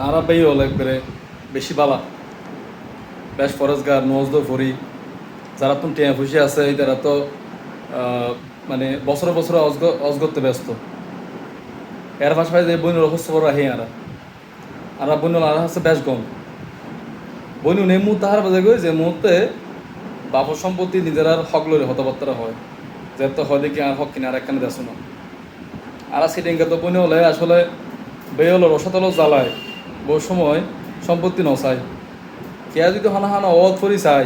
আরা বেই হল একবারে বেশি বালা বেশ ফরজগার নজদ ফরি যারা তুমি টিয়া খুশি আছে তারা তো মানে বছরে বছরে অজগরতে ব্যস্ত এর পাশাপাশি যে বইনুর অসুস্থ রাহি আর বইনুল আর হচ্ছে বেশ গম বইনু এই মুহূর্তে হার বাজে গই যে মুহূর্তে বাপর সম্পত্তি নিজের আর হক লড়ে হতবার্তা হয় যে তো হয় দেখি আর হক কিনা আর একখানে দেখো না আর সিটিংকে তো বইনে হলে আসলে বেয়ে হলো রসাতল জ্বালায় বহু সময় সম্পত্তি নচায় কে যদি হানা হানা অত ফরি চাই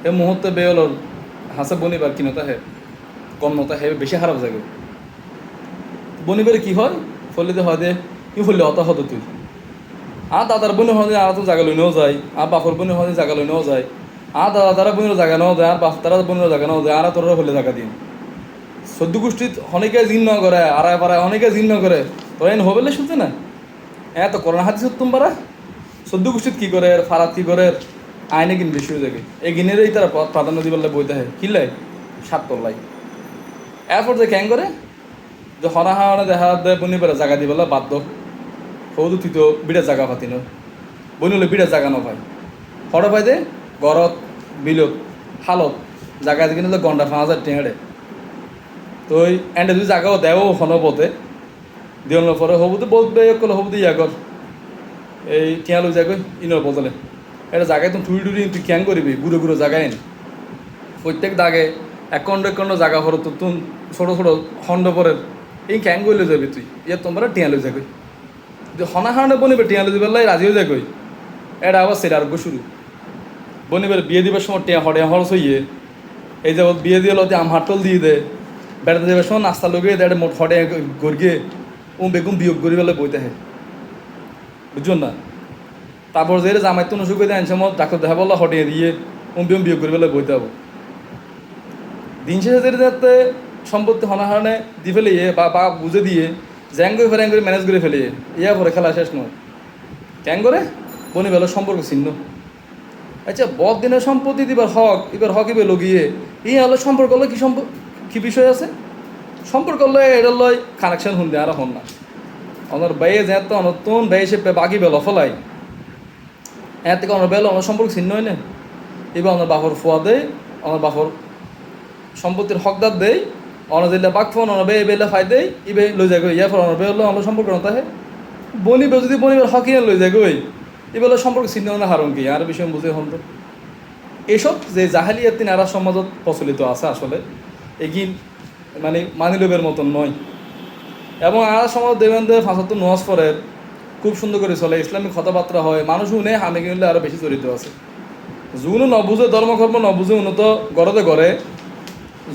এই মুহূর্তে বেয়ে হলো হাসে বনিবার কিনতা হে কম নতা হে বেশি খারাপ জায়গা বনিবারে কি হয় ফলিতে হয় দে ই ফললে হতা হতো তুই আর দাদার বোন হয় আর তো জায়গা লইনেও যায় আর বাপর বোন হয় জায়গা লইনেও যায় আর দাদা তারা বোনের জায়গা নেওয়া যায় আর বাপ তারা বোনের জায়গা নেওয়া যায় আর তোরা হলে জায়গা দিন সদ্য গোষ্ঠীত অনেকে জিন্ন করে আড়াই পাড়ায় অনেকে জিন্ন করে তো এন হবেলে শুনছে না হ্যাঁ তো করোনা হাতি সত্যম পারা সদ্য গোষ্ঠীত কি করে ফারাত কি করে আইনে কিন বেশি হয়ে যাবে এই গিনেরই তারা প্রাধান্য দিবার বইতে হয় কিনলে সাত তল্লাই এরপর যে ক্যাং করে যে হনা হাওয়ানে দেখা দেয় বনি বেড়া জায়গা দিবেলা বাধ্য সৌদু তুই তো বিড়া জায়গা পাতি ন বনি হলে বিড়া জায়গা ন ভাই হড় ভাই দে গরত বিলত হালত জায়গা দিয়ে কিনে গন্ডা 5,000 টেঁড়ে তো ওই এন্ডে যদি জায়গাও দেও হনপথে দিওয়ানোর পরে হবুতে বলবে কলে হবুতে ইয়া কর এই টিয়া লই যাগৈ ইনর বদলে এটা জায়গায় তুমি ঠুরি টুরি তুই ক্যাং করবি গুঁড়ো গুঁড়ো জায়গায় এনে প্রত্যেক দাগে একণ্ড জায়গা হর তো তুন ছোটো ছোটো খণ্ড পরের এই ক্যাং গইলে যাবি তুই ইয়ে তোমরা টিয়া লই যাগৈ যে হনা হানে বনিবে টিয়া লই দিবার রাজি হয়ে যাগৈ এটা আবার সেটা আরোগ্য শুরু বনিবার বিয়ে দিবার সময় টিয়া হড়ে হরস হইয়ে এই যাবৎ বিয়ে দিয়ে লতে আম হাটল দিয়ে দে বেড়াতে যাবার সময় নাস্তা লগে দেয় মোট হটে গড়িয়ে বেগুন বিয়োগ করি বেলা বইতে হয় বুঝুন না তারপর যে জামাই তো নসুখ করে আনছে মত ডাক্তার দেখা বললো হটিয়ে দিয়ে বিয়োগ করি বেলা বইতে হবো দিন শেষে যে যাতে সম্পত্তি হনাহারণে দি ফেলে বা বুঝে দিয়ে জ্যাং করে ফেরে করে ম্যানেজ করে ফেলে ইয়া পরে খেলা শেষ নয় ক্যাং করে বনি বেলার সম্পর্ক ছিন্ন আচ্ছা বদ দিনের সম্পত্তি দিবার হক এবার লগিয়ে এই হলো সম্পর্ক হলো কি বিষয় আছে সম্পর্ক হলো এটা লয় কানেকশন শুনতে আর হন না আমার বাইয়ে যে তো নতুন ব্যয় সে বাকি বেল ফলাই এর থেকে আমার বেল আমার সম্পর্ক ছিন্ন হয় না এবার আমার বাপর ফোয়া দেয় আমার বাপর সম্পত্তির হকদার দেয় অন দিলে বাক ফোন অন বে বেলে ফাই দেয় ইবে লই যায় ইয়া ফর অন বেল আমার সম্পর্ক না তাহে বনিবে যদি বনিবার হক কিনে লই যায় গই এবার সম্পর্ক ছিন্ন না হারণ কি আর বিষয় বুঝে হন তো এসব যে জাহালিয়াত তিনারা সমাজত প্রচলিত আছে আসলে এগিন মানে মানিলবের মতন নয় এবং আর সমাজ দেবেন দে 75 নোয়াজ পরে খুব সুন্দর করে চলে ইসলামিক কথাবার্তা হয় মানুষ উনে হামে কিনলে আরও বেশি জড়িত আছে জুনও নবুঝে ধর্মকর্ম নবুঝে উন্নত গড়তে গড়ে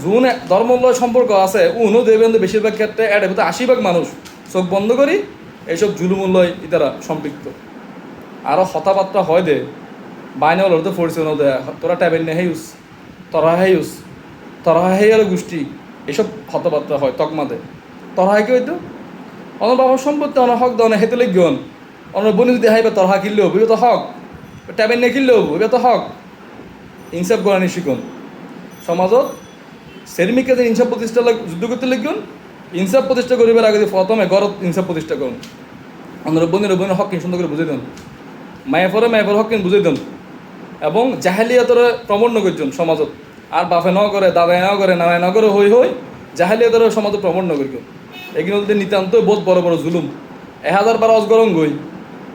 জুন ধর্মলয় সম্পর্ক আছে উনও দেবেন বেশিরভাগ ক্ষেত্রে এর ভিতরে 80% মানুষ চোখ বন্ধ করি এইসব জুলুমূল্যয় ইতারা সম্পৃক্ত আরও কথাবার্তা হয় দে বাইনে হলো তো পরিচয় দেয় তোরা ট্যাবেন নে হেউস তরা হেই আর গোষ্ঠী এইসব কথাবার্তা হয় তকমাদে তরহা কি হইতো অন বাবার সম্পত্তি অন হক দনে হেতে লিখন অন বনি যদি হাইবে তরহা কিনলে হবো তো হক ট্যাবেন নে কিনলে হবো তো হক ইনসাফ করানি শিখুন সমাজত শ্রমিককে যে ইনসাফ প্রতিষ্ঠা যুদ্ধ করতে লিখন ইনসাফ প্রতিষ্ঠা করিবার আগে প্রথমে গরত ইনসাফ প্রতিষ্ঠা করুন অন্য বনির হক কিন সুন্দর করে বুঝে দেন মায়ের হক কিন বুঝে দেন এবং জাহেলিয়াতরে প্রমণ্য করছেন সমাজত আর বাপে ন করে দাদাই ন করে নানায় ন করে হই জাহেলিয়াতরে সমাজত প্রমণ্য করি এগুলো যদি নিতান্ত বহুত বড় বড় জুলুম 1000 অজগরং গই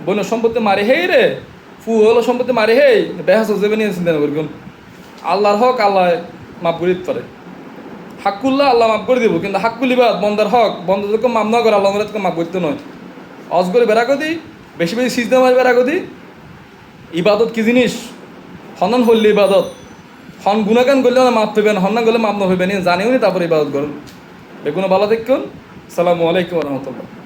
বইনের সম্পত্তি মারে হেই রে ফু হলো সম্পত্তি মারে হেই বেহাস যাবে নিয়ে চিন্তা করি আল্লাহর হক আল্লাহ মাফ করে দিতে পারে হাক্কুল্লাহ আল্লাহ মাফ করে দিব কিন্তু হাক্কুলিবাদ বন্দার হক বন্ধ যখন মাফ না করে আল্লাহ মাফ করতে নয় অজগরে বেড়া কদি বেশি সিজদা মারি বেড়া কদি ইবাদত কি জিনিস হনন হইলে ইবাদত হন গুণাগান করলে মাপ পেবেন হন না করলে মাপ না হইবেন জানিও নি তারপরে ইবাদত করুন বেগুনো ভালো দেখুন আসসালামু আলাইকুম রহমতুল্লাহ